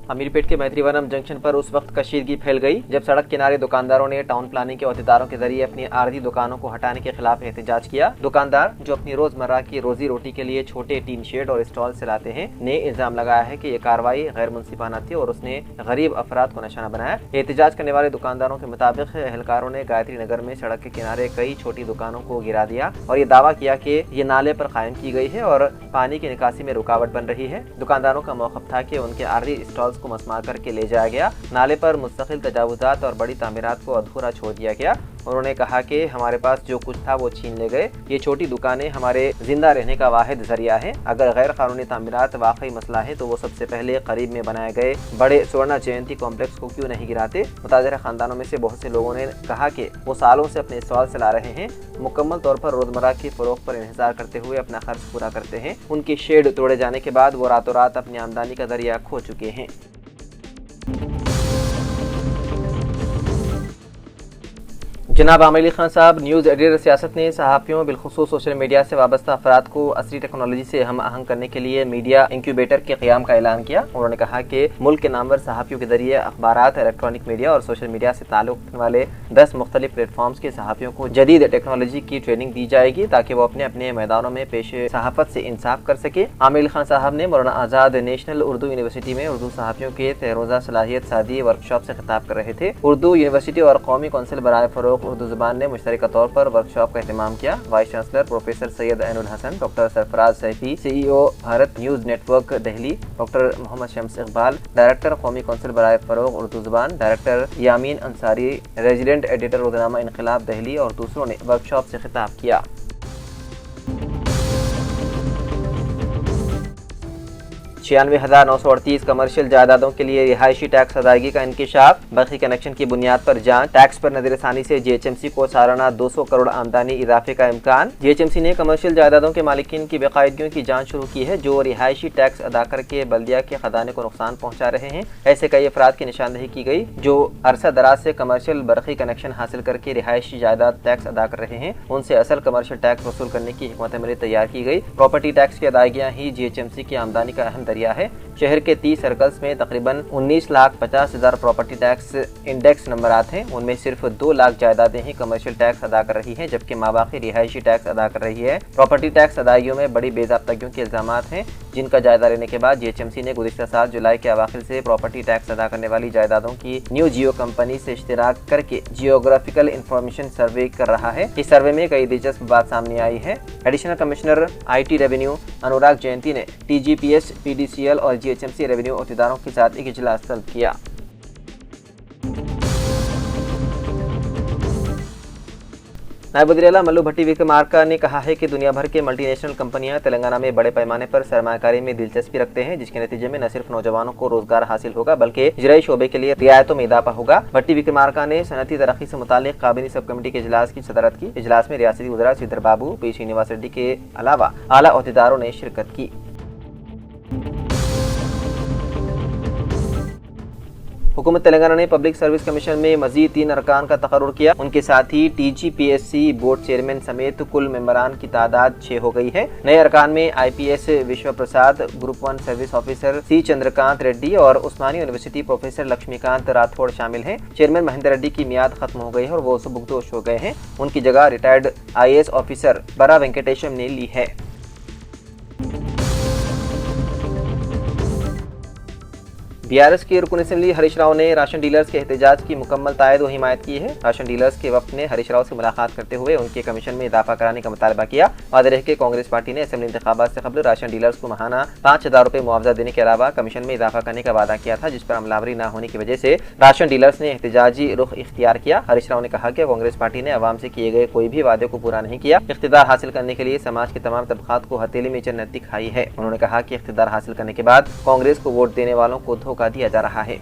अमीरपेट के मैत्रीवनम जंक्शन पर उस वक्त कशीदगी फैल गई जब सड़क किनारे दुकानदारों ने टाउन प्लानिंग के अहदेदारों के जरिए अपनी आर्जी दुकानों को हटाने के खिलाफ एहतजाज किया। दुकानदार जो अपनी रोजमर्रा की रोजी रोटी के लिए छोटे टीन शेड और स्टॉल चलाते हैं ने इल्जाम लगाया है कि ये कार्रवाई गैर मुनसिफाना थी और उसने गरीब अफराद को निशाना बनाया। एहतजाज करने वाले दुकानदारों के मुताबिक एहलकारों ने गायत्री नगर में सड़क के किनारे कई छोटी दुकानों को गिरा दिया और ये दावा किया कि ये नाले पर कायम की गई है और पानी की निकासी में रुकावट बन रही है। दुकानदारों का मौक़िफ़ था कि उनके आर्जी स्टॉल्स को मसमार करके ले जाया गया। नाले पर मुस्तकिल तजावुजात और बड़ी तामीरात को अधूरा छोड़ दिया गया। उन्होंने कहा कि हमारे पास जो कुछ था वो छीन ले गए। ये छोटी दुकानें हमारे जिंदा रहने का वाहिद जरिया है। अगर गैर कानूनी तामीरात वाकई मसला है तो वो सबसे पहले करीब में बनाए गए बड़े स्वर्ण जयंती कॉम्प्लेक्स को क्यों नहीं गिराते। मुताज़िरा खानदानों में से बहुत से लोगों ने कहा कि वो सालों से अपने स्टॉल चला रहे हैं, मुकम्मल तौर पर रोजमर्रा की फरोख्त पर इंतजार करते हुए अपना खर्च पूरा करते हैं। उनके शेड तोड़े जाने के बाद वो रातों रात अपनी आमदनी का जरिया खो चुके हैं। जनाब आमिर अली खान साहब, न्यूज़ एडिटर सियासत ने सहाफ़ियों बिलखुसूस सोशल मीडिया से वाबस्ता अफराद को असली टेक्नोलॉजी से हम आहंग करने के लिए मीडिया इंक्यूबेटर के क़याम का ऐलान किया। उन्होंने कहा कि मुल्क के नामवर सहाफ़ियों के जरिए अखबारात, इलेक्ट्रॉनिक मीडिया और सोशल मीडिया से ताल्लुक़ रखने वाले 10 मुख्तलिफ प्लेटफॉर्म्स के सहाफ़ियों को जदीद टेक्नोलॉजी की ट्रेनिंग दी जाएगी ताकि वो अपने अपने मैदानों में पेशे सहाफ़त से इंसाफ कर सके। आमिर अली खान साहब ने मौलाना आज़ाद नेशनल उर्दू यूनिवर्सिटी में उर्दू सहाफ़ियों के तेरोज़ा सलाहियत सादी वर्कशॉप से खिताब कर रहे थे। उर्दू यूनिवर्सिटी और कौमी कौंसिल बराए फ़रोग़ उर्दू ज़ुबान ने मुश्तरका तौर पर वर्कशॉप का एहतमाम किया। Vice chancellor professor Syed Ainul Hasan, doctor Sarfaraz Saifi, CEO Bharat news network Delhi, doctor Mohammad Shams Iqbal, director Qaumi council Baraye Farogh Urdu Zaban, director Yamin Ansari, resident editor Roznama Inquilab Delhi और दूसरों ने वर्कशॉप से खिताब किया। 96,938 कमर्शियल जायदादों के लिए रिहायशी टैक्स अदायगी का इंकिशाफ, बरक़ी कनेक्शन की बुनियाद पर जांच, टैक्स पर नज़रसानी से GHMC को सालाना 200 करोड़ आमदनी इजाफे का इम्कान। GHMC ने कमर्शियल जायदादों के मालिकीन की बेकायदगियों की जांच शुरू की है जो रिहायशी टैक्स अदा करके बल्दिया के खजाने को नुकसान पहुँचा रहे हैं। ऐसे कई अफराद की निशानदही की गई जो अरसा दराज से कमर्शियल बरक़ी कनेक्शन हासिल करके रिहायशी जायदाद टैक्स अदा कर रहे हैं। उनसे असल कमर्शियल टैक्स वसूल करने की हिकमत अमली तैयार की गई। प्रॉपर्टी टैक्स की अदायगियाँ ही GHMC की आमदनी का अहम है। शहर के 30 सर्कल्स में तकरीबन 19,50,000 प्रॉपर्टी टैक्स इंडेक्स नंबरात हैं। उनमें सिर्फ 2 लाख जायदादें ही कमर्शियल टैक्स अदा कर रही हैं जबकि माबाकी रिहायशी टैक्स अदा कर रही है। प्रॉपर्टी टैक्स अदायगियों में बड़ी बेज़ाब्तगियों के इल्जामात हैं जिनका जायजा लेने के बाद GHMC ने गुज़िश्ता साल जुलाई के अवाखिर से प्रॉपर्टी टैक्स अदा करने वाली जायदादों की न्यू जियो कंपनी से इश्तिराक करके जियोग्राफिकल इंफॉर्मेशन सर्वे कर रहा है। इस सर्वे में कई दिलचस्प बात सामने आई है। एडिशनल कमिश्नर IT रेवेन्यू अनुराग जयंती ने TGPS, PDCL और GHMC रेवेन्यू अहदेदारों के साथ एक इजलास तलब किया। नायब वज़ीर आला मल्लू भट्टी विक्रमार्का ने कहा है कि दुनिया भर के मल्टीनेशनल कंपनियां तेलंगाना में बड़े पैमाने पर सरमायाकारी में दिलचस्पी रखते हैं जिसके नतीजे में न सिर्फ नौजवानों को रोजगार हासिल होगा बल्कि इजराई शोबे के लिए रियायतों में इजाफा होगा। भट्टी विक्रमार्का ने सनती तरक्की से मुतालिक काबीनी सब कमेटी के इजलास की सदरत की। इजलास में रियासती वज़रा श्रीधर बाबू, P श्रीनिवास रेड्डी के अलावा आला अहदेदारों ने शिरकत की। हुकूमत तेलंगाना ने पब्लिक सर्विस कमीशन में मजीद 3 अरकान का तकर्रुर किया। उनके साथ ही TGPSC बोर्ड चेयरमैन समेत कुल मेंबरान की तादाद 6 हो गई है। नए अरकान में IPS Vishwa Prasad, group 1 service officer C Chandrakant Reddy और उस्मानी यूनिवर्सिटी प्रोफेसर लक्ष्मीकांत राठौड़ शामिल हैं। चेयरमैन महेंद्र रेड्डी की मियाद खत्म हो गई है और वो सुबुकदोश हो गए हैं। उनकी जगह रिटायर्ड IAS ऑफिसर बरा वेंकटेशम ने ली है। BRS के रुकन असम्बली हरीश राव ने राशन डीलर्स के एहतजाज की मुकम्मल तायद व हिमायत की है। राशन डीलर्स के वफ्द ने हरीश राव से मुलाकात करते हुए उनके कमीशन में इजाफा कराने का मुतालबा किया। वादे रहे कि कांग्रेस पार्टी ने असम्बली इंतखाबात से कबल राशन डीलर्स को माहाना 5,000 रुपये मुआवजा देने के अलावा कमीशन में इजाफा करने का वादा किया था जिस पर अमलावरी न होने की वजह से राशन डीलर्स ने एहतजाजी रुख इख्तियार किया। हरीश राव ने कहा कि कांग्रेस पार्टी ने अवाम से किए गए कोई भी वादे को पूरा नहीं किया। इख्तिदार हासिल करने के लिए समाज के तमाम तबकात को हथेली में जन्नत दिखाई है। उन्होंने कहा कि इख्तिदार हासिल करने के बाद कांग्रेस को वोट देने वालों को धोखा दिया जा रहा है।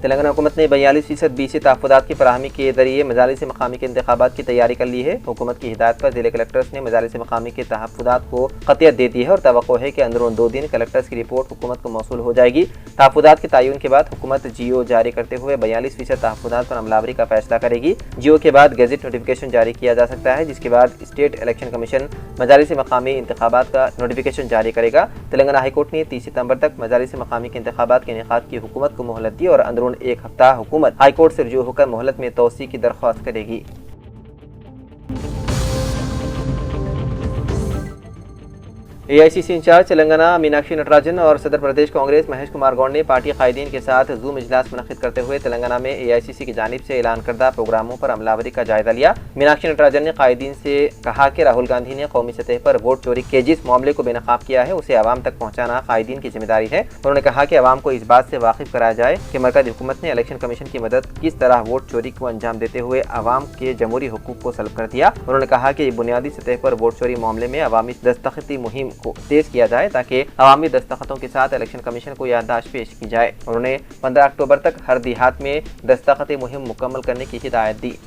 तेलंगाना हुकूमत ने 42% बीसी तहफ़्फ़ुज़ात की फराहमी के जरिए मजालिस मकामी के इंतखाबात की तैयारी कर ली है। हुकूमत की हिदायत पर जिले कलेक्टर्स ने मजालिस मकामी के तहफ़्फ़ुज़ात को क़तियत दे दी है और तवक्को है कि अंदरून 2 दिन कलेक्टर्स की रिपोर्ट हुकूमत को मौसूल हो जाएगी। तहफ़्फ़ुज़ात के तयन के बाद हुकूमत GO जारी करते हुए 42% तहफ़्फ़ुज़ात पर अमलावरी का फैसला करेगी। GO के बाद गज़ट नोटिफिकेशन जारी किया जा सकता है, जिसके बाद स्टेट इलेक्शन कमीशन मजालिस मकामी इंतखाबात का नोटिफिकेशन जारी करेगा। तेलंगाना हाईकोर्ट ने 30 सितंबर तक मजालिस मकामी के इंतखाबात के इनेकाद की हुकूमत को मोहलत दी और अंदरून 1 हफ्ता हुकूमत हाईकोर्ट से रुजू होकर मोहलत में तोसी की दरख्वास्त करेगी। AICC इंचार्ज तेलंगाना मीनाक्षी नटराजन और सदर प्रदेश कांग्रेस महेश कुमार गौड़ ने पार्टी कायदीन के साथ जूम इजलास मुनक़िद करते हुए तेलंगाना में AICC की जानिब से ऐलान करदा प्रोग्रामों पर अमलावरी का जायजा लिया। मीनाक्षी नटराजन ने कायदीन से कहा कि राहुल गांधी ने कौमी सतह पर वोट चोरी के जिस मामले को बेनकाब किया है उसे अवाम तक पहुँचाना कायदीन की जिम्मेदारी है। उन्होंने कहा कि अवाम को इस बात से वाकिफ कराया जाए कि मरकज़ी हुकूमत ने इलेक्शन कमीशन की मदद किस तरह वोट चोरी को अंजाम देते हुए अवाम के जमहूरी हुकूक को सल्ब कर दिया। उन्होंने कहा कि बुनियादी सतह पर वोट चोरी मामले में अवामी दस्तखती मुहिम को तेज किया जाए ताकि अवामी दस्तखतों के साथ इलेक्शन कमीशन को याददाश्त पेश की जाए। उन्होंने 15 अक्टूबर तक हर देहात में दस्तखती मुहिम मुकम्मल करने की हिदायत दी।